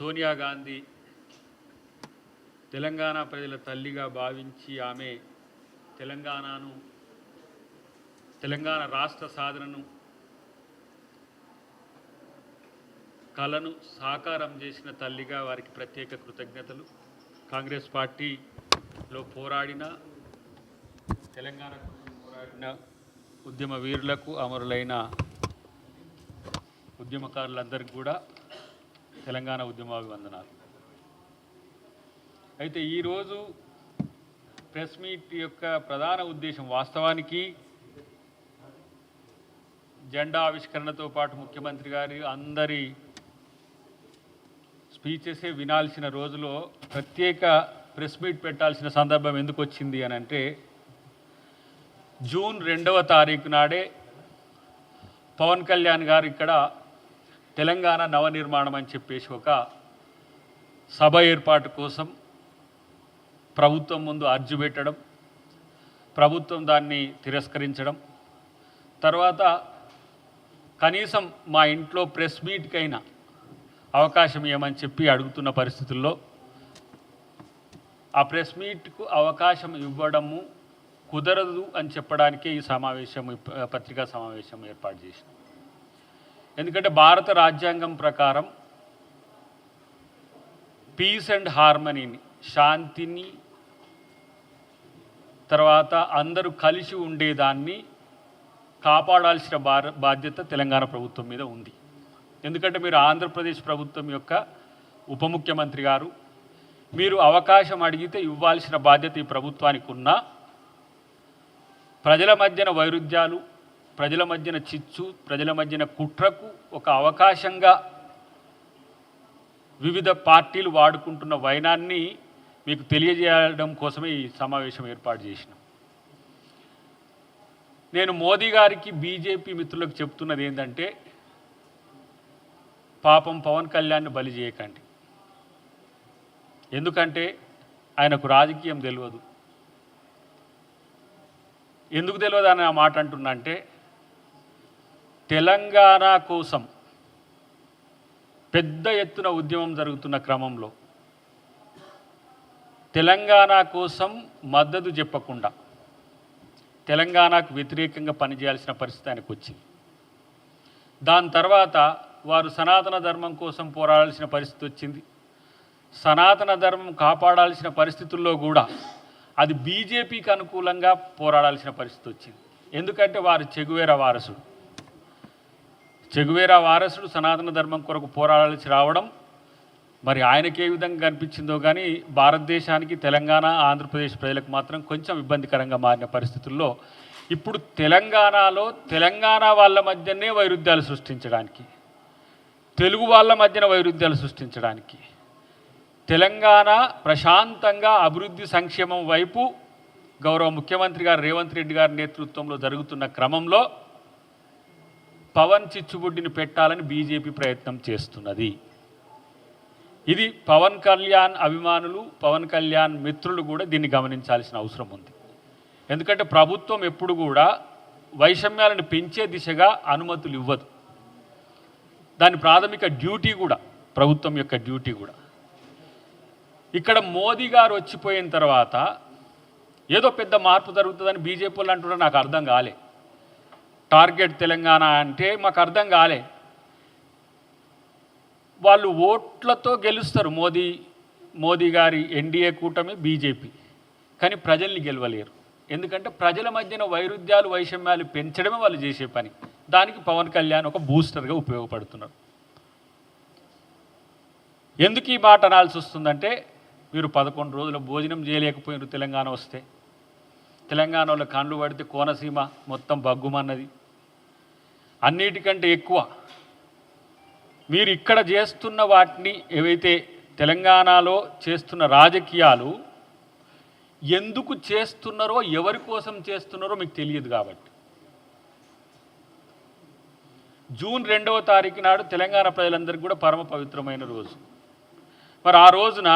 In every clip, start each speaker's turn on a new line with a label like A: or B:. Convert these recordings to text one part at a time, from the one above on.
A: సోనియా గాంధీ తెలంగాణ ప్రజల తల్లిగా భావించి ఆమె తెలంగాణ రాష్ట్ర సాధనను కలను సాకారం చేసిన తల్లిగా వారికి ప్రత్యేక కృతజ్ఞతలు. కాంగ్రెస్ పార్టీలో పోరాడిన తెలంగాణ కోసం పోరాడిన ఉద్యమ వీరులకు, అమరులైన ఉద్యమకారులందరికీ కూడా తెలంగాణ ఉద్యమాభివందనాలు. అయితే ఈరోజు ప్రెస్ మీట్ యొక్క ప్రధాన ఉద్దేశం వాస్తవానికి జెండా ఆవిష్కరణతో పాటు ముఖ్యమంత్రి గారి అందరి స్పీచెసే వినాల్సిన రోజులో ప్రత్యేక ప్రెస్ మీట్ పెట్టాల్సిన సందర్భం ఎందుకు వచ్చింది అని అంటే, జూన్ 2వ తారీఖు నాడే పవన్ కళ్యాణ్ గారు ఇక్కడ తెలంగాణ నవనిర్మాణం అని చెప్పేసి ఒక సభ ఏర్పాటు కోసం ప్రభుత్వం ముందు అర్జీ పెట్టడం, ప్రభుత్వం దాన్ని తిరస్కరించడం, తర్వాత కనీసం మా ఇంట్లో ప్రెస్ మీట్కైనా అవకాశం ఇవ్వమని చెప్పి అడుగుతున్న పరిస్థితుల్లో ఆ ప్రెస్ మీట్కు అవకాశం ఇవ్వడము కుదరదు అని చెప్పడానికే ఈ సమావేశం, పత్రికా సమావేశం ఏర్పాటు చేసినాం. ఎందుకంటే భారత రాజ్యాంగం ప్రకారం పీస్ అండ్ హార్మనీని, శాంతిని, తర్వాత అందరూ కలిసి ఉండేదాన్ని కాపాడాల్సిన బాధ్యత తెలంగాణ ప్రభుత్వం మీద ఉంది. ఎందుకంటే మీరు ఆంధ్రప్రదేశ్ ప్రభుత్వం యొక్క ఉప ముఖ్యమంత్రి గారు, మీరు అవకాశం అడిగితే ఇవ్వాల్సిన బాధ్యత ఈ ప్రభుత్వానికి ఉన్నా, ప్రజల మధ్యన వైరుధ్యాలు, ప్రజల మధ్యన చిచ్చు, ప్రజల మధ్యన కుట్రకు ఒక అవకాశంగా వివిధ పార్టీలు వాడుకుంటున్న వైనాన్ని మీకు తెలియజేయడం కోసమే ఈ సమావేశం ఏర్పాటు చేసినాం. నేను మోదీ గారికి, బీజేపీ మిత్రులకు చెప్తున్నది ఏంటంటే, పాపం పవన్ కళ్యాణ్ని బలి చేయకండి. ఎందుకంటే ఆయనకు రాజకీయం తెలియదు. ఎందుకు తెలియదు అని ఆ మాట అంటున్నా అంటే, తెలంగాణ కోసం పెద్ద ఎత్తున ఉద్యమం జరుగుతున్న క్రమంలో తెలంగాణ కోసం మద్దతు చెప్పకుండా తెలంగాణకు వ్యతిరేకంగా పనిచేయాల్సిన పరిస్థితి ఆయనకు వచ్చింది. దాని తర్వాత వారు సనాతన ధర్మం కోసం పోరాడాల్సిన పరిస్థితి వచ్చింది. సనాతన ధర్మం కాపాడాల్సిన పరిస్థితుల్లో కూడా అది బీజేపీకి అనుకూలంగా పోరాడాల్సిన పరిస్థితి వచ్చింది. ఎందుకంటే వారు చెగువేరా వారసుడు సనాతన ధర్మం కొరకు పోరాడాల్సి రావడం మరి ఆయనకి ఏ విధంగా కనిపించిందో కానీ భారతదేశానికి, తెలంగాణ, ఆంధ్రప్రదేశ్ ప్రజలకు మాత్రం కొంచెం ఇబ్బందికరంగా మారిన పరిస్థితుల్లో ఇప్పుడు తెలంగాణలో తెలంగాణ వాళ్ళ మధ్యనే వైరుధ్యాలు సృష్టించడానికి, తెలుగు వాళ్ళ మధ్యన వైరుధ్యాలు సృష్టించడానికి, తెలంగాణ ప్రశాంతంగా అభివృద్ధి సంక్షేమం వైపు గౌరవ ముఖ్యమంత్రి గారు రేవంత్ రెడ్డి గారి నేతృత్వంలో జరుగుతున్న క్రమంలో పవన్ చిచ్చుబుడ్డిని పెట్టాలని బీజేపీ ప్రయత్నం చేస్తున్నది. ఇది పవన్ కళ్యాణ్ అభిమానులు, పవన్ కళ్యాణ్ మిత్రులు కూడా దీన్ని గమనించాల్సిన అవసరం ఉంది. ఎందుకంటే ప్రభుత్వం ఎప్పుడు కూడా వైషమ్యాలను పెంచే దిశగా అనుమతులు ఇవ్వదు. దాని ప్రాథమిక డ్యూటీ కూడా, ప్రభుత్వం యొక్క డ్యూటీ కూడా. ఇక్కడ మోదీ గారు వచ్చిపోయిన తర్వాత ఏదో పెద్ద మార్పు జరుగుతుందని బీజేపీ వాళ్ళు అంటున్నారు. నాకు అర్థం కాలే. టార్గెట్ తెలంగాణ అంటే మాకు అర్థం కాలే. వాళ్ళు ఓట్లతో గెలుస్తారు, మోదీ గారి ఎన్డీఏ కూటమి, బీజేపీ, కానీ ప్రజల్ని గెలవలేరు. ఎందుకంటే ప్రజల మధ్యన వైరుధ్యాలు, వైషమ్యాలు పెంచడమే వాళ్ళు చేసే పని. దానికి పవన్ కళ్యాణ్ ఒక బూస్టర్గా ఉపయోగపడుతున్నారు. ఎందుకు ఈ మాట అనాల్సి వస్తుందంటే, మీరు 11 రోజుల భోజనం చేయలేకపోయినారు తెలంగాణ వస్తే. తెలంగాణలో కండ్లు పడితే కోనసీమ మొత్తం బగ్గుమన్నది. అన్నిటికంటే ఎక్కువ మీరు ఇక్కడ చేస్తున్న వాటిని, ఏవైతే తెలంగాణలో చేస్తున్న రాజకీయాలు ఎందుకు చేస్తున్నారో, ఎవరి కోసం చేస్తున్నారో మీకు తెలియదు. కాబట్టి జూన్ 2వ తారీఖు నాడు తెలంగాణ ప్రజలందరికీ కూడా పరమ పవిత్రమైన రోజు. మరి ఆ రోజున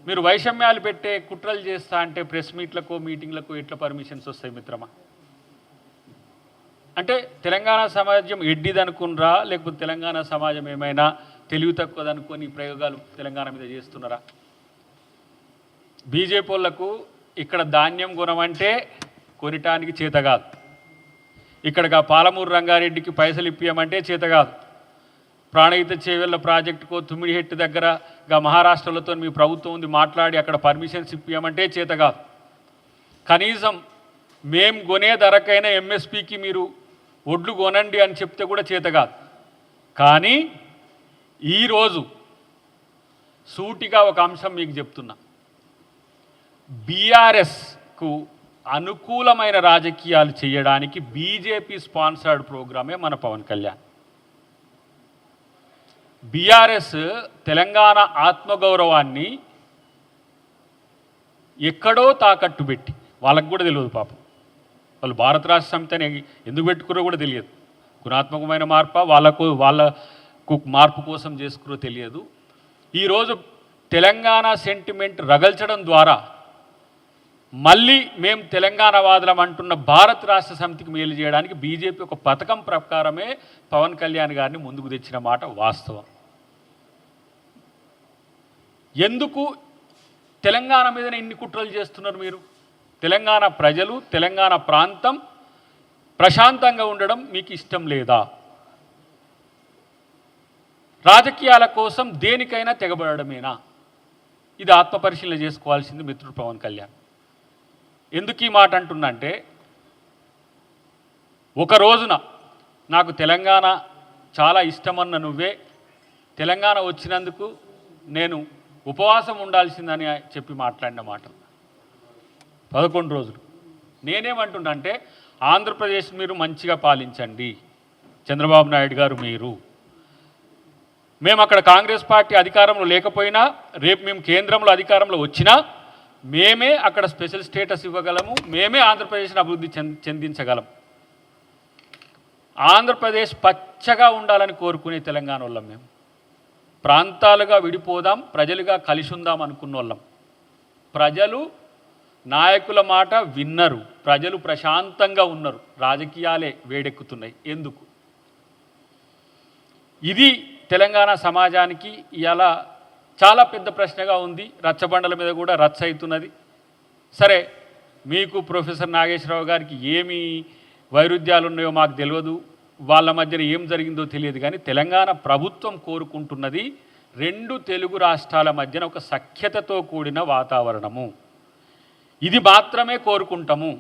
A: మీరు వైషమ్యాలు పెట్టే కుట్రలు చేస్తా అంటే ప్రెస్ మీట్లకు, మీటింగ్లకు ఎట్లా పర్మిషన్స్ వస్తాయి మిత్రమా? అంటే తెలంగాణ సమాజం ఎడ్డిదనుకున్నరా, లేకపోతే తెలంగాణ సమాజం ఏమైనా తెలివి తక్కువదనుకొని ప్రయోగాలు తెలంగాణ మీద చేస్తున్నారా? బీజేపీ వాళ్ళకు ఇక్కడ ధాన్యం కొనమంటే కొనటానికి చేత కాదు, ఇక్కడగా పాలమూరు రంగారెడ్డికి పైసలు ఇప్పియమంటే చేత కాదు, ప్రాణహిత చేవెళ్ళ ప్రాజెక్టుకు తుమ్మిడిహెట్టు దగ్గరగా మహారాష్ట్రలతో మీ ప్రభుత్వం ఉంది మాట్లాడి అక్కడ పర్మిషన్స్ ఇప్పియమంటే చేత కాదు, కనీసం మేము కొనే ధరకైనా ఎంఎస్పికి మీరు ఒడ్లు కొనండి అని చెప్తే కూడా చేత కాదు. కానీ ఈరోజు సూటిగా ఒక అంశం మీకు చెప్తున్నా, బీఆర్ఎస్కు అనుకూలమైన రాజకీయాలు చేయడానికి బీజేపీ స్పాన్సర్డ్ ప్రోగ్రామే మన పవన్ కళ్యాణ్. బీఆర్ఎస్ తెలంగాణ ఆత్మగౌరవాన్ని ఎక్కడో తాకట్టు పెట్టి, వాళ్ళకు కూడా తెలియదు పాపం, వాళ్ళు భారత రాష్ట్ర సమితిని ఎందుకు పెట్టుకురో కూడా తెలియదు, గుణాత్మకమైన మార్పు వాళ్ళకు మార్పు కోసం చేసుకురో తెలియదు. ఈరోజు తెలంగాణ సెంటిమెంట్ రగల్చడం ద్వారా మళ్ళీ మేము తెలంగాణ వాదులం అంటున్న భారత రాష్ట్ర సమితికి మేలు చేయడానికి బీజేపీ ఒక పథకం ప్రకారమే పవన్ కళ్యాణ్ గారిని ముందుకు తెచ్చిన మాట వాస్తవం. ఎందుకు తెలంగాణ మీదనే ఇన్ని కుట్రలు చేస్తున్నారు మీరు? తెలంగాణ ప్రజలు, తెలంగాణ ప్రాంతం ప్రశాంతంగా ఉండడం మీకు ఇష్టం లేదా? రాజకీయాల కోసం దేనికైనా తెగబడమేనా? ఇది ఆత్మపరిశీలన చేసుకోవాల్సింది మిత్రుడు పవన్ కళ్యాణ్. ఎందుకు ఈ మాట అంటున్నంటే, ఒక రోజున నాకు తెలంగాణ చాలా ఇష్టమన్న నువ్వే తెలంగాణ వచ్చినందుకు నేను ఉపవాసం ఉండాల్సిందని చెప్పి మాట్లాడిన మాట 11 రోజులు. నేనేమంటున్నంటే, ఆంధ్రప్రదేశ్ మీరు మంచిగా పాలించండి, చంద్రబాబు నాయుడు గారు మీరు, మేము అక్కడ కాంగ్రెస్ పార్టీ అధికారంలో లేకపోయినా రేపు మేము కేంద్రంలో అధికారంలో వచ్చినా మేమే అక్కడ స్పెషల్ స్టేటస్ ఇవ్వగలము, మేమే ఆంధ్రప్రదేశ్ని అభివృద్ధి చెందించగలం. ఆంధ్రప్రదేశ్ పచ్చగా ఉండాలని కోరుకునే తెలంగాణ వాళ్ళం మేము. ప్రాంతాలుగా విడిపోదాం, ప్రజలుగా కలిసి ఉందాం అనుకున్న వాళ్ళం. ప్రజలు నాయకుల మాట విన్నరు, ప్రజలు ప్రశాంతంగా ఉన్నారు, రాజకీయాలే వేడెక్కుతున్నాయి. ఎందుకు? ఇది తెలంగాణ సమాజానికి ఇలా చాలా పెద్ద ప్రశ్నగా ఉంది. రచ్చబండల మీద కూడా రచ్చ అవుతున్నది. సరే, మీకు ప్రొఫెసర్ నాగేశ్వరరావు గారికి ఏమి వైరుధ్యాలు ఉన్నాయో మాకు తెలియదు, వాళ్ళ మధ్యన ఏం జరిగిందో తెలియదు, కానీ తెలంగాణ ప్రభుత్వం కోరుకుంటున్నది 2 తెలుగు రాష్ట్రాల మధ్యన ఒక సఖ్యతతో కూడిన వాతావరణము. ఇది మాత్రమే కోరుకుంటాము.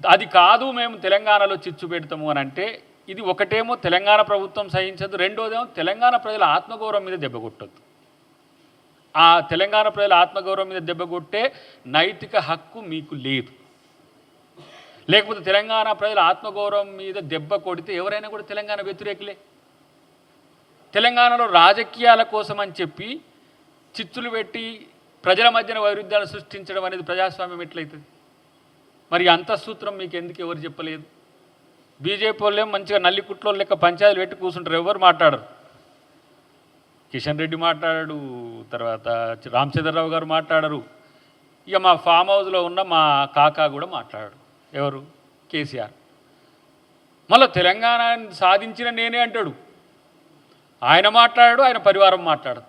A: అది కాదు మేము తెలంగాణలో చిచ్చు పెడతాము అని అంటే, ఇది ఒకటేమో తెలంగాణ ప్రభుత్వం సహించదు, రెండోదేమో తెలంగాణ ప్రజల ఆత్మగౌరవం మీద దెబ్బ కొట్టద్దు. ఆ తెలంగాణ ప్రజల ఆత్మగౌరవం మీద దెబ్బ కొట్టే నైతిక హక్కు మీకు లేదు. లేకపోతే తెలంగాణ ప్రజల ఆత్మగౌరవం మీద దెబ్బ కొడితే ఎవరైనా కూడా తెలంగాణ వ్యతిరేకులే. తెలంగాణలో రాజకీయాల కోసం అని చెప్పి చిచ్చులు పెట్టి ప్రజల మధ్యన వైరుధ్యాలు సృష్టించడం అనేది ప్రజాస్వామ్యం ఎట్లయితుంది? మరి అంతఃసూత్రం మీకు ఎందుకు ఎవరు చెప్పలేదు? బీజేపీ వాళ్ళేం మంచిగా నల్లికుట్లో లెక్క పంచాయతీలు పెట్టి కూర్చుంటారు, ఎవరు మాట్లాడరు. కిషన్ రెడ్డి మాట్లాడాడు, తర్వాత రామచంద్రరావు గారు మాట్లాడరు, ఇక మా ఫామ్ హౌస్లో ఉన్న మా కాకా కూడా మాట్లాడాడు. ఎవరు? కేసీఆర్. మళ్ళీ తెలంగాణ సాధించిన నేనే అంటాడు, ఆయన మాట్లాడాడు, ఆయన పరివారం మాట్లాడదు.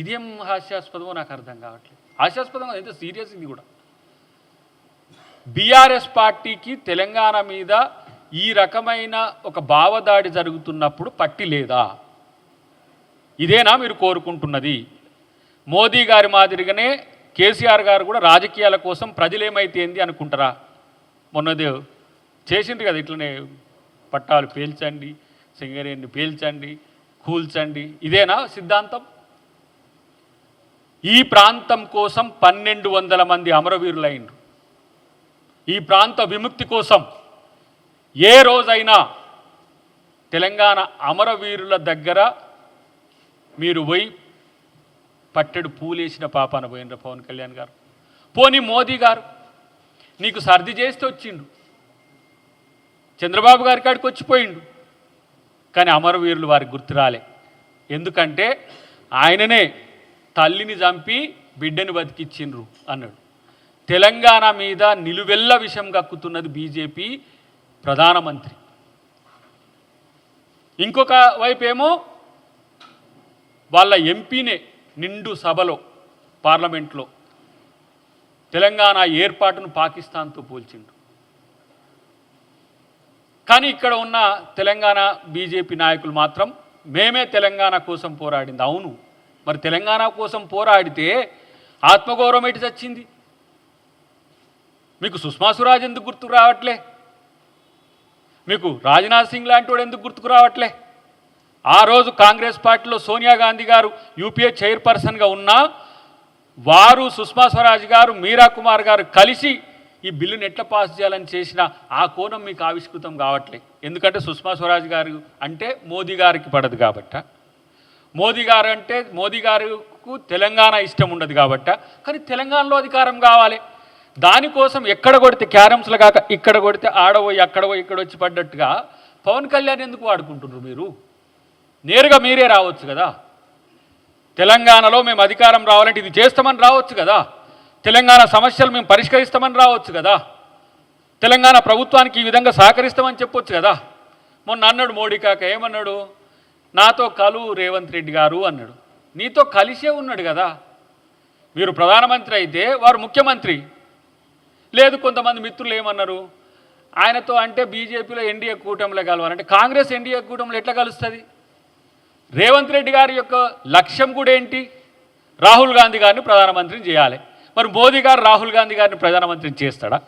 A: ఇదేం హాస్యాస్పదమో నాకు అర్థం కావట్లేదు. హాస్యాస్పదంగా ఎంత సీరియస్ ఇది కూడా. బీఆర్ఎస్ పార్టీకి తెలంగాణ మీద ఈ రకమైన ఒక భావదాడి జరుగుతున్నప్పుడు పట్టి లేదా? ఇదేనా మీరు కోరుకుంటున్నది? మోదీ గారి మాదిరిగానే కేసీఆర్ గారు కూడా రాజకీయాల కోసం ప్రజలేమైతే ఏంది అనుకుంటారా? మొన్నదే చేసిండ్రు కదా, ఇట్లనే పట్టాలు పేల్చండి, సింగరేణిని పేల్చండి, కూల్చండి. ఇదేనా సిద్ధాంతం? ఈ ప్రాంతం కోసం 1200 మంది అమరవీరులైండ్రు. ఈ ప్రాంత విముక్తి కోసం ఏ రోజైనా తెలంగాణ అమరవీరుల దగ్గర మీరు పోయి పట్టెడు పూలేసిన పాపాన పోయినరు పవన్ కళ్యాణ్ గారు. పోనీ మోదీ గారు నీకు సర్ది చేస్తే వచ్చిండు, చంద్రబాబు గారి కాడికి వచ్చిపోయిండు, కానీ అమరవీరులు వారికి గుర్తురాలే. ఎందుకంటే ఆయననే తల్లిని చంపి బిడ్డని బతికిచ్చిండ్రు అన్నాడు. తెలంగాణ మీద నిలువెల్ల విషం కక్కుతున్నది బీజేపీ ప్రధానమంత్రి. ఇంకొక వైపు ఏమో వాళ్ళ ఎంపీనే నిండు సభలో పార్లమెంట్లో తెలంగాణ ఏర్పాటును పాకిస్తాన్తో పోల్చిండు. కానీ ఇక్కడ ఉన్న తెలంగాణ బీజేపీ నాయకులు మాత్రం మేమే తెలంగాణ కోసం పోరాడింది. అవును, మరి తెలంగాణ కోసం పోరాడితే ఆత్మగౌరవం ఎటు చచ్చింది? మీకు సుష్మా స్వరాజ్ ఎందుకు గుర్తుకు రావట్లే? మీకు రాజ్నాథ్ సింగ్ లాంటి వాడు ఎందుకు గుర్తుకు రావట్లే? ఆ రోజు కాంగ్రెస్ పార్టీలో సోనియా గాంధీ గారు యూపీఏ చైర్పర్సన్గా ఉన్నా వారు, సుష్మా స్వరాజ్ గారు, మీరా కుమార్ గారు కలిసి ఈ బిల్లుని ఎట్లా పాస్ చేయాలని చేసిన ఆ కోణం మీకు ఆవిష్కృతం కావట్లే. ఎందుకంటే సుష్మా స్వరాజ్ గారు అంటే మోదీ గారికి పడదు కాబట్ట, మోదీ గారికి తెలంగాణ ఇష్టం ఉండదు కాబట్ట. కానీ తెలంగాణలో అధికారం కావాలి, దానికోసం ఎక్కడ కొడితే క్యారమ్స్లో కాక ఇక్కడ కొడితే ఆడపోయి అక్కడ పోయి ఇక్కడ వచ్చి పడ్డట్టుగా పవన్ కళ్యాణ్ ఎందుకు వాడుకుంటున్నారు? మీరు నేరుగా మీరే రావచ్చు కదా. తెలంగాణలో మేము అధికారం రావాలంటే ఇది చేస్తామని రావచ్చు కదా. తెలంగాణ సమస్యలు మేము పరిష్కరిస్తామని రావచ్చు కదా. తెలంగాణ ప్రభుత్వానికి ఈ విధంగా సహకరిస్తామని చెప్పొచ్చు కదా. మొన్న అన్నాడు మోడీ కాక, ఏమన్నాడు? నాతో కలు రేవంత్ రెడ్డి గారు అన్నాడు. నీతో కలిసే ఉన్నాడు కదా. మీరు ప్రధానమంత్రి అయితే వారు ముఖ్యమంత్రి. లేదు, కొంతమంది మిత్రులు ఏమన్నారు, ఆయనతో అంటే బీజేపీలో ఎన్డీఏ కూటమిలో కలవాలంటే కాంగ్రెస్ ఎన్డీఏ కూటమిలో ఎట్లా కలుస్తుంది? రేవంత్ రెడ్డి గారి యొక్క లక్ష్యం కూడా ఏంటి? రాహుల్ గాంధీ గారిని ప్రధానమంత్రిని చేయాలి. మరి మోదీ గారు రాహుల్ గాంధీ గారిని ప్రధానమంత్రిని చేస్తాడా?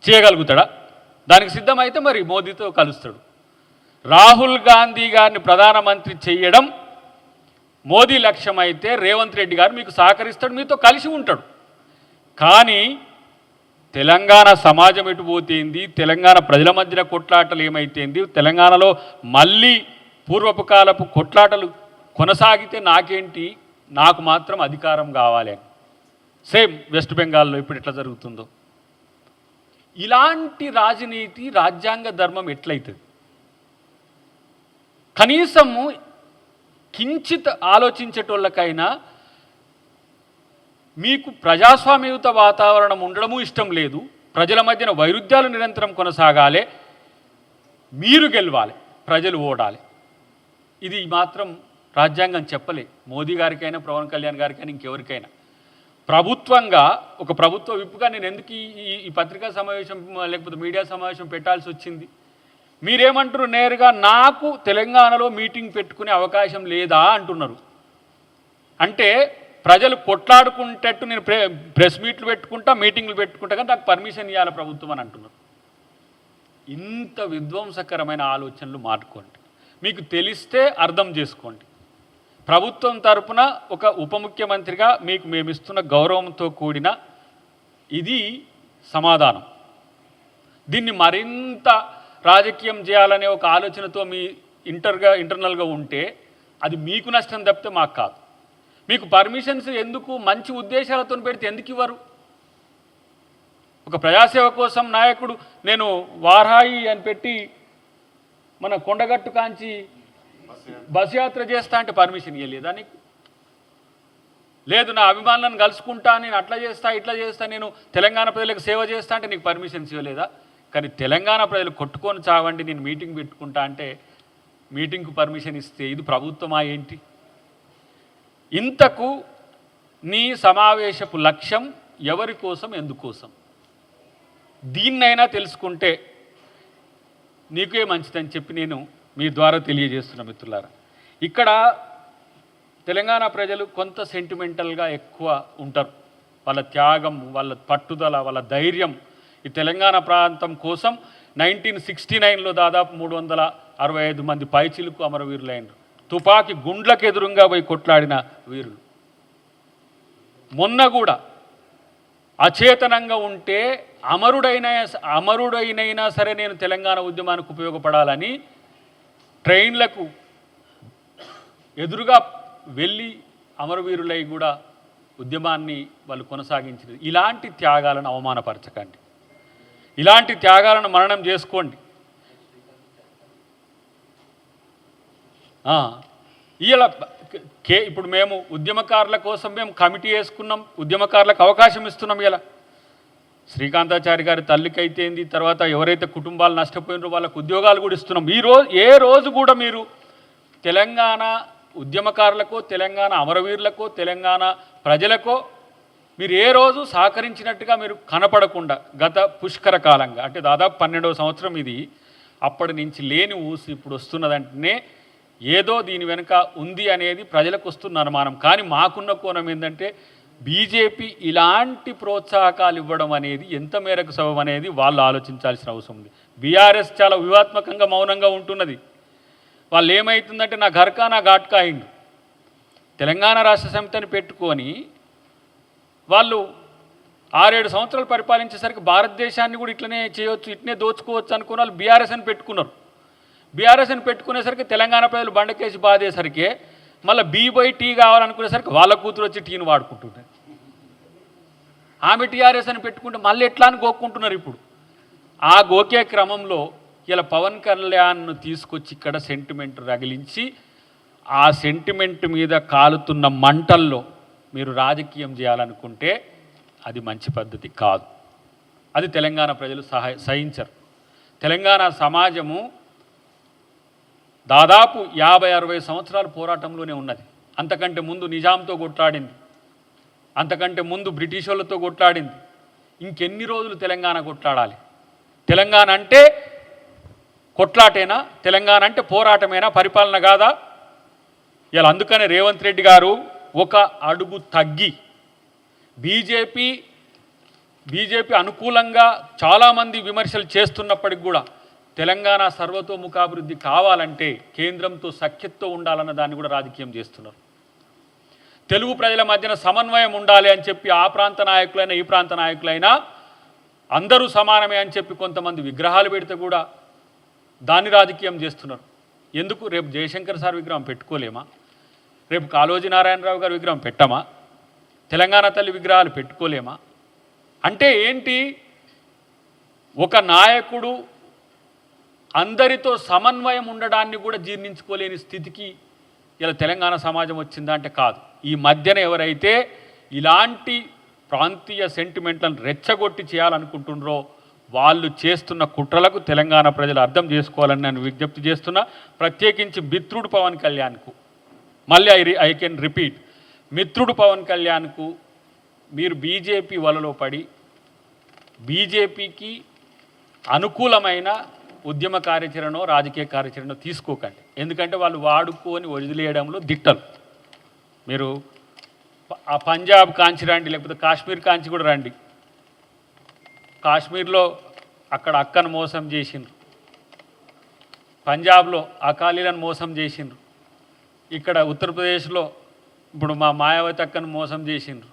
A: చేయగలుగుతాడా? దానికి సిద్ధమైతే మరి మోదీతో కలుస్తాడు. రాహుల్ గాంధీ గారిని ప్రధానమంత్రి చేయడం మోదీ లక్ష్యం అయితే రేవంత్ రెడ్డి గారు మీకు సహకరిస్తాడు, మీతో కలిసి ఉంటాడు. కానీ తెలంగాణ సమాజం ఎటు పోతేంది, తెలంగాణ ప్రజల మధ్యన కొట్లాటలు ఏమైతేంది, తెలంగాణలో మళ్ళీ పూర్వపు కాలపు కొట్లాటలు కొనసాగితే నాకేంటి, నాకు మాత్రం అధికారం కావాలి అని. సేమ్ వెస్ట్ బెంగాల్లో ఇప్పుడు ఎట్లా జరుగుతుందో ఇలాంటి రాజనీతి, రాజ్యాంగ ధర్మం ఎట్లయితుంది? కనీసము కించిత్ ఆలోచించేటోళ్ళకైనా మీకు ప్రజాస్వామ్యయుత వాతావరణం ఉండడము ఇష్టం లేదు, ప్రజల మధ్యన వైరుధ్యాలు నిరంతరం కొనసాగాలి, మీరు గెలవాలి, ప్రజలు ఓడాలి. ఇది మాత్రం రాజ్యాంగం చెప్పలే. మోదీ గారికైనా, పవన్ కళ్యాణ్ గారికైనా, ఇంకెవరికైనా. ప్రభుత్వంగా ఒక ప్రభుత్వ విప్పుగా నేను ఎందుకు ఈ పత్రికా సమావేశం లేకపోతే మీడియా సమావేశం పెట్టాల్సి వచ్చింది? మీరేమంటారు? నేరుగా నాకు తెలంగాణలో మీటింగ్ పెట్టుకునే అవకాశం లేదా అంటున్నారు. అంటే ప్రజలు కొట్లాడుకుంటట్టు నేను ప్రెస్ మీట్లు పెట్టుకుంటా, మీటింగ్లు పెట్టుకుంటా, కానీ నాకు పర్మిషన్ ఇవ్వాలి ప్రభుత్వం అని అంటున్నారు. ఇంత విధ్వంసకరమైన ఆలోచనలు మానుకోండి. మీకు తెలిస్తే అర్థం చేసుకోండి. ప్రభుత్వం తరపున ఒక ఉప ముఖ్యమంత్రిగా మీకు మేమిస్తున్న గౌరవంతో కూడిన ఇది సమాధానం. దీన్ని మరింత రాజకీయం చేయాలనే ఒక ఆలోచనతో మీ ఇంటర్నల్గా ఉంటే అది మీకు నష్టం తప్పితే మాకు కాదు. మీకు పర్మిషన్స్ ఎందుకు? మంచి ఉద్దేశాలతో పెడితే ఎందుకు ఇవ్వరు? ఒక ప్రజాసేవ కోసం నాయకుడు నేను వారాయి అని పెట్టి మన కొండగట్టు కాంచి బస్ యాత్ర చేస్తా అంటే పర్మిషన్ ఇవ్వలేదా నీకు? లేదు, నా అభిమానులను కలుసుకుంటా, నేను అట్లా చేస్తా, ఇట్లా చేస్తా, నేను తెలంగాణ ప్రజలకు సేవ చేస్తా అంటే నీకు పర్మిషన్స్ ఇవ్వలేదా? కానీ తెలంగాణ ప్రజలు కొట్టుకొని చావండి, నేను మీటింగ్ పెట్టుకుంటా అంటే మీటింగ్కు పర్మిషన్ ఇస్తే ఇది ప్రభుత్వమా ఏంటి? ఇంతకు నీ సమావేశపు లక్ష్యం ఎవరి కోసం, ఎందుకోసం? దీన్నైనా తెలుసుకుంటే నీకే మంచిదని చెప్పి నేను మీ ద్వారా తెలియజేస్తున్నా. మిత్రులారా, ఇక్కడ తెలంగాణ ప్రజలు కొంత సెంటిమెంటల్గా ఎక్కువ ఉంటారు. వాళ్ళ త్యాగం, వాళ్ళ పట్టుదల, వాళ్ళ ధైర్యం. ఈ తెలంగాణ ప్రాంతం కోసం 1969లో దాదాపు 365 మంది పైచిలుకు అమరవీరులైనరు. తుపాకీ గుండ్లకు ఎదురుగా పోయి కొట్లాడిన వీరులు. మొన్న కూడా అచేతనంగా ఉంటే అమరుడైనైనా సరే నేను తెలంగాణ ఉద్యమానికి ఉపయోగపడాలని ట్రైన్లకు ఎదురుగా వెళ్ళి అమరవీరులై కూడా ఉద్యమాన్ని వాళ్ళు కొనసాగించారు. ఇలాంటి త్యాగాలను అవమానపరచకండి, ఇలాంటి త్యాగాలను మరణం చేసుకోండి. ఇలా ఇప్పుడు మేము ఉద్యమకారుల కోసం మేము కమిటీ వేసుకున్నాం, ఉద్యమకారులకు అవకాశం ఇస్తున్నాం. ఇలా శ్రీకాంతాచారి గారి తల్లికైతేంది, తర్వాత ఎవరైతే కుటుంబాలు నష్టపోయినారో వాళ్ళకు ఉద్యోగాలు కూడా ఇస్తున్నాం. ఏ రోజు కూడా మీరు తెలంగాణ ఉద్యమకారులకో తెలంగాణ అమరవీరులకో తెలంగాణ ప్రజలకో మీరు ఏ రోజు సహకరించినట్టుగా మీరు కనపడకుండా గత పుష్కర కాలంగా అంటే దాదాపు 12వ సంవత్సరం ఇది అప్పటి నుంచి లేని ఊసి ఇప్పుడు వస్తున్నదంటేనే ఏదో దీని వెనుక ఉంది అనేది ప్రజలకు వస్తున్న అనుమానం. కానీ మాకున్న కోణం ఏంటంటే బీజేపీ ఇలాంటి ప్రోత్సాహకాలు ఇవ్వడం అనేది ఎంత మేరకు సబబు అనేది వాళ్ళు ఆలోచించాల్సిన అవసరం ఉంది. బీఆర్ఎస్ చాలా వ్యూహాత్మకంగా మౌనంగా ఉంటున్నది. వాళ్ళు ఏమవుతుందంటే నా ఘర్కా నా ఘాట్కా అయింది. తెలంగాణ రాష్ట్ర సమితిని పెట్టుకొని వాళ్ళు 6-7 సంవత్సరాలు పరిపాలించేసరికి భారతదేశాన్ని కూడా ఇట్లనే చేయవచ్చు ఇట్లనే దోచుకోవచ్చు అనుకున్న వాళ్ళు బీఆర్ఎస్ అని పెట్టుకున్నారు. బీఆర్ఎస్ అని పెట్టుకునేసరికి తెలంగాణ ప్రజలు బండకేసి బాధేసరికి మళ్ళీ టీ కావాలనుకునేసరికి వాళ్ళ కూతురు వచ్చి టీని వాడుకుంటున్నారు. ఆమె టీఆర్ఎస్ అని పెట్టుకుంటే మళ్ళీ ఎట్లా అని గోక్కుంటున్నారు. ఇప్పుడు ఆ గోకే క్రమంలో ఇలా పవన్ కళ్యాణ్ను తీసుకొచ్చి ఇక్కడ సెంటిమెంట్ రగిలించి ఆ సెంటిమెంట్ మీద కాలుతున్న మంటల్లో మీరు రాజకీయం చేయాలనుకుంటే అది మంచి పద్ధతి కాదు. అది తెలంగాణ ప్రజలు సహించరు. తెలంగాణ సమాజము దాదాపు 50-60 సంవత్సరాల పోరాటంలోనే ఉన్నది. అంతకంటే ముందు నిజాంతో కొట్లాడింది, అంతకంటే ముందు బ్రిటిష్ వాళ్ళతో కొట్లాడింది. ఇంకెన్ని రోజులు తెలంగాణ కొట్లాడాలి? తెలంగాణ అంటే కొట్లాటేనా? తెలంగాణ అంటే పోరాటమేనా? పరిపాలన కాదా? ఇలా అందుకనే రేవంత్ రెడ్డి గారు ఒక అడుగు తగ్గి బీజేపీ అనుకూలంగా చాలామంది విమర్శలు చేస్తున్నప్పటికి కూడా తెలంగాణ సర్వతోముఖాభివృద్ధి కావాలంటే కేంద్రంతో సఖ్యతతో ఉండాలన్న దాన్ని కూడా రాజకీయం చేస్తున్నారు. తెలుగు ప్రజల మధ్యన సమన్వయం ఉండాలి అని చెప్పి ఆ ప్రాంత నాయకులైనా ఈ ప్రాంత నాయకులైనా అందరూ సమానమే అని చెప్పి కొంతమంది విగ్రహాలు పెడితే కూడా దాన్ని రాజకీయం చేస్తున్నారు. ఎందుకు? రేపు జయశంకర్ సార్ విగ్రహం పెట్టుకోలేమా? రేపు కాళోజీ నారాయణరావు గారి విగ్రహం పెట్టమా? తెలంగాణ తల్లి విగ్రహాలు పెట్టుకోలేమా? అంటే ఏంటి? ఒక నాయకుడు అందరితో సమన్వయం ఉండడాన్ని కూడా జీర్ణించుకోలేని స్థితికి ఇలా తెలంగాణ సమాజం వచ్చిందా అంటే కాదు. ఈ మధ్యన ఎవరైతే ఇలాంటి ప్రాంతీయ సెంటిమెంట్లను రెచ్చగొట్టి చేయాలనుకుంటున్నారో వాళ్ళు చేస్తున్న కుట్రలకు తెలంగాణ ప్రజలు అర్థం చేసుకోవాలని నేను విజ్ఞప్తి చేస్తున్నా. ప్రత్యేకించి మిత్రుడు పవన్ కళ్యాణ్కు మళ్ళీ ఐ కెన్ రిపీట్, మిత్రుడు పవన్ కళ్యాణ్కు మీరు బీజేపీ వలలో పడి బీజేపీకి అనుకూలమైన ఉద్యమ కార్యాచరణో రాజకీయ కార్యాచరణో తీసుకోకండి. ఎందుకంటే వాళ్ళు వాడుకొని వదిలేయడంలో దిట్టలు. మీరు ఆ పంజాబ్ కాంచి రండి, లేకపోతే కాశ్మీర్ కాంచి కూడా రండి. కాశ్మీర్లో అక్కడ అక్కను మోసం చేసిండ్రు, పంజాబ్లో అకాలీలను మోసం చేసిండ్రు, ఇక్కడ ఉత్తరప్రదేశ్లో ఇప్పుడు మా మాయావతి అక్కను మోసం చేసిండ్రు,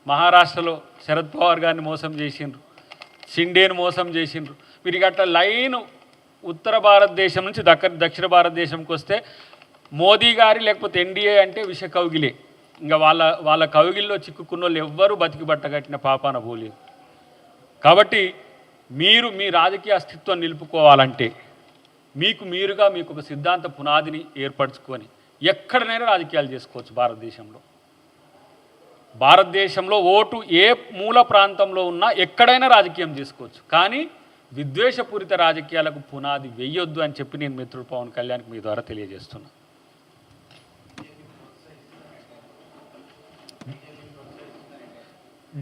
A: మహారాష్ట్రలో శరద్ పవార్ గారిని మోసం చేసిండ్రు, షిండేను మోసం చేసిండ్రు. వీరికి అట్లా లైను ఉత్తర భారతదేశం నుంచి దక్షిణ భారతదేశంకి వస్తే మోదీ గారి లేకపోతే ఎన్డీఏ అంటే విష కౌగిలే. ఇంకా వాళ్ళ కౌగిల్లో చిక్కుకున్న వాళ్ళు ఎవ్వరూ బతికి బట్టగట్టిన పాపాన పోలేదు. కాబట్టి మీరు మీ రాజకీయ అస్తిత్వం నిలుపుకోవాలంటే మీరుగా మీకు ఒక సిద్ధాంత పునాదిని ఏర్పరచుకొని ఎక్కడనైనా రాజకీయాలు చేసుకోవచ్చు. భారతదేశంలో ఓటు ఏ మూల ప్రాంతంలో ఉన్నా ఎక్కడైనా రాజకీయం చేసుకోవచ్చు. కానీ విద్వేషపూరిత రాజకీయాలకు పునాది వేయొద్దు అని చెప్పి నేను మిత్రుడు పవన్ కళ్యాణ్కి మీ ద్వారా తెలియజేస్తున్నా.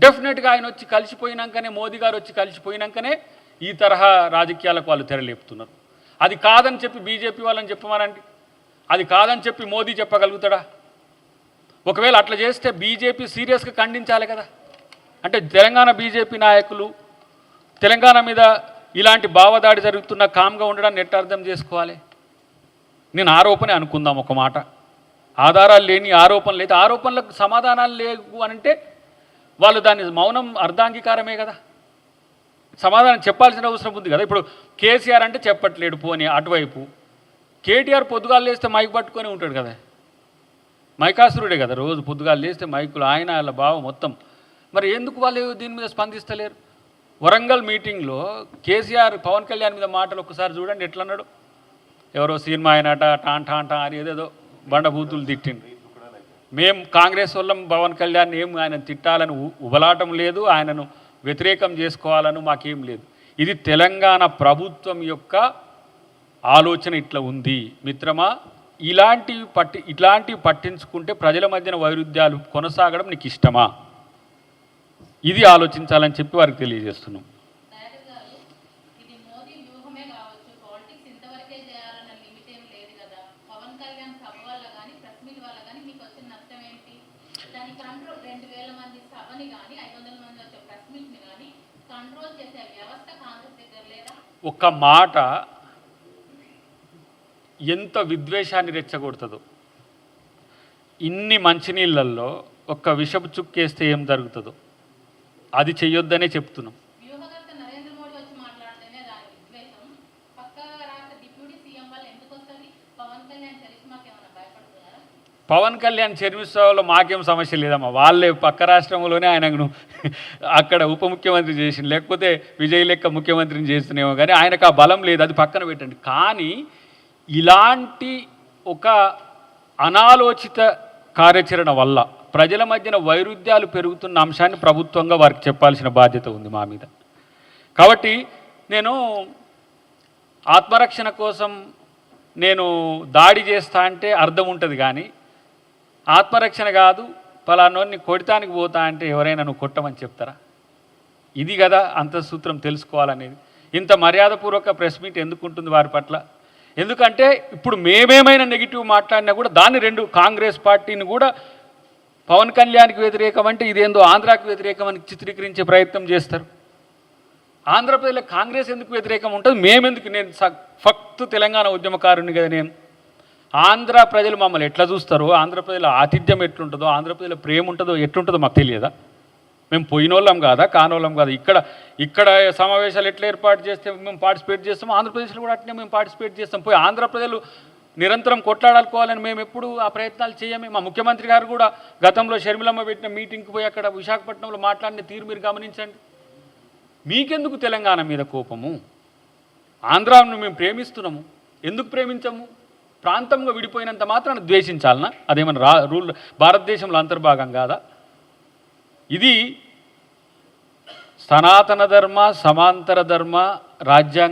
A: డెఫినెట్గా ఆయన వచ్చి కలిసిపోయినాకనే, మోదీ గారు వచ్చి కలిసిపోయినాకనే ఈ తరహా రాజకీయాలకు వాళ్ళు తెరలేపుతున్నారు. అది కాదని చెప్పి బీజేపీ వాళ్ళని చెప్పమనండి, అది కాదని చెప్పి మోదీ చెప్పగలుగుతాడా? ఒకవేళ అట్లా చేస్తే బీజేపీ సీరియస్గా ఖండించాలి కదా. అంటే తెలంగాణ బీజేపీ నాయకులు తెలంగాణ మీద ఇలాంటి భావదాడి జరుగుతున్న కామ్గా ఉండడాన్ని ఎట్లా అర్థం చేసుకోవాలి? నేను ఆరోపణే అనుకుందాం ఒక మాట, ఆధారాలు లేని ఆరోపణలు అయితే ఆరోపణలకు సమాధానాలు లేవు అనంటే వాళ్ళు దాన్ని మౌనం అర్ధాంగీకారమే కదా, సమాధానం చెప్పాల్సిన అవసరం ఉంది కదా. ఇప్పుడు కేసీఆర్ అంటే చెప్పట్లేడు, పోనీ అటువైపు కేటీఆర్ పొద్దుగాలు లేస్తే మైక్ పట్టుకొని ఉంటాడు కదా, మైకాసురుడే కదా, రోజు పొద్దుగాలు లేస్తే మైకులు ఆయన వాళ్ళ బావ మొత్తం. మరి ఎందుకు వాళ్ళు దీని మీద స్పందిస్తలేరు? వరంగల్ మీటింగ్లో కేసీఆర్ పవన్ కళ్యాణ్ మీద మాటలు ఒక్కసారి చూడండి ఎట్లా అన్నాడు. ఎవరో సినిమా ఆయనట టాంటా అని ఏదేదో బండబూతులు తిట్టిండు. మేము కాంగ్రెస్ వాళ్ళం పవన్ కళ్యాణ్ ఏం ఆయన తిట్టాలని ఉబలాటం లేదు, ఆయనను వ్యతిరేకం చేసుకోవాలని మాకేం లేదు. ఇది తెలంగాణ ప్రభుత్వం యొక్క ఆలోచన ఇట్లా ఉంది. మిత్రమా, ఇట్లాంటివి పట్టించుకుంటే ప్రజల మధ్యన వైరుధ్యాలు కొనసాగడం నీకు ఇష్టమా? ఇది ఆలోచించాలని చెప్పి వారికి తెలియజేస్తున్నాం. ఒక మాట ఎంత విద్వేషాన్ని రెచ్చగొడుతుందో. ఇన్ని మంచినీళ్ళల్లో ఒక్క విషపు చుక్కేస్తే ఏం జరుగుతుందో అది చెయ్యొద్దనే చెప్తున్నాం. పవన్ కళ్యాణ్ చర్మిస్తాలో మాకేం సమస్య లేదమ్మా. వాళ్ళే పక్క రాష్ట్రంలోనే ఆయనను అక్కడ ఉప ముఖ్యమంత్రి చేసింది, లేకపోతే విజయ్ లెక్క ముఖ్యమంత్రిని చేస్తున్నామో, కానీ ఆయనకు ఆ బలం లేదు, అది పక్కన పెట్టండి. కానీ ఇలాంటి ఒక అనాలోచిత కార్యాచరణ వల్ల ప్రజల మధ్యన వైరుధ్యాలు పెరుగుతున్న అంశాన్ని ప్రభుత్వంగా వారికి చెప్పాల్సిన బాధ్యత ఉంది మా మీద. కాబట్టి నేను ఆత్మరక్షణ కోసం నేను దాడి చేస్తా అంటే అర్థం ఉంటుంది, కానీ ఆత్మరక్షణ కాదు పలానోన్ని కొడతానికి పోతా అంటే ఎవరైనా నువ్వు కొట్టమని చెప్తారా? ఇది కదా అంతఃసూత్రం తెలుసుకోవాలనేది. ఇంత మర్యాదపూర్వక ప్రెస్ మీట్ ఎందుకు ఉంటుంది వారి పట్ల? ఎందుకంటే ఇప్పుడు మేమేమైనా నెగిటివ్ మాట్లాడినా కూడా దాన్ని కాంగ్రెస్ పార్టీని కూడా పవన్ కళ్యాణ్కి వ్యతిరేకం అంటే ఇదేందో ఆంధ్రాకి వ్యతిరేకం అని చిత్రీకరించే ప్రయత్నం చేస్తారు. ఆంధ్రప్రదేశ్లో కాంగ్రెస్ ఎందుకు వ్యతిరేకం ఉంటుంది? మేమెందుకు? నేను ఫక్తు తెలంగాణ ఉద్యమకారుని కదా నేను. ఆంధ్ర ప్రజలు మమ్మల్ని ఎట్లా చూస్తారో, ఆంధ్ర ప్రజల ఆతిథ్యం ఎట్లుంటుందో, ఆంధ్ర ప్రజల ప్రేమ ఉంటుందో ఎట్లుంటుందో మాకు తెలియదా? మేము పోయినోళ్ళం కాదా, కానోళ్ళం కాదా? ఇక్కడ సమావేశాలు ఎట్లా ఏర్పాటు చేస్తే మేము పార్టిసిపేట్ చేస్తాము, ఆంధ్రప్రదేశ్లో కూడా అట్లనే మేము పార్టిసిపేట్ చేస్తాం. పోయి ఆంధ్ర ప్రజలు నిరంతరం కొట్లాడాలనుకోవాలని మేము ఎప్పుడు ఆ ప్రయత్నాలు చేయమే. మా ముఖ్యమంత్రి గారు కూడా గతంలో షర్మిలమ్మ పెట్టిన మీటింగ్కి పోయి అక్కడ విశాఖపట్నంలో మాట్లాడిన తీరు మీరు గమనించండి. మీకెందుకు తెలంగాణ మీద కోపము? ఆంధ్రాను మేము ప్రేమిస్తున్నాము, ఎందుకు ప్రేమించము? ప్రాంతంగా విడిపోయినంత మాత్రాన ద్వేషించాలనా? అదేమన్నా రూల్ భారతదేశంలో అంతర్భాగం కాదా? ఇది సనాతన ధర్మ, సమాంతర ధర్మ, రాజ్యాంగ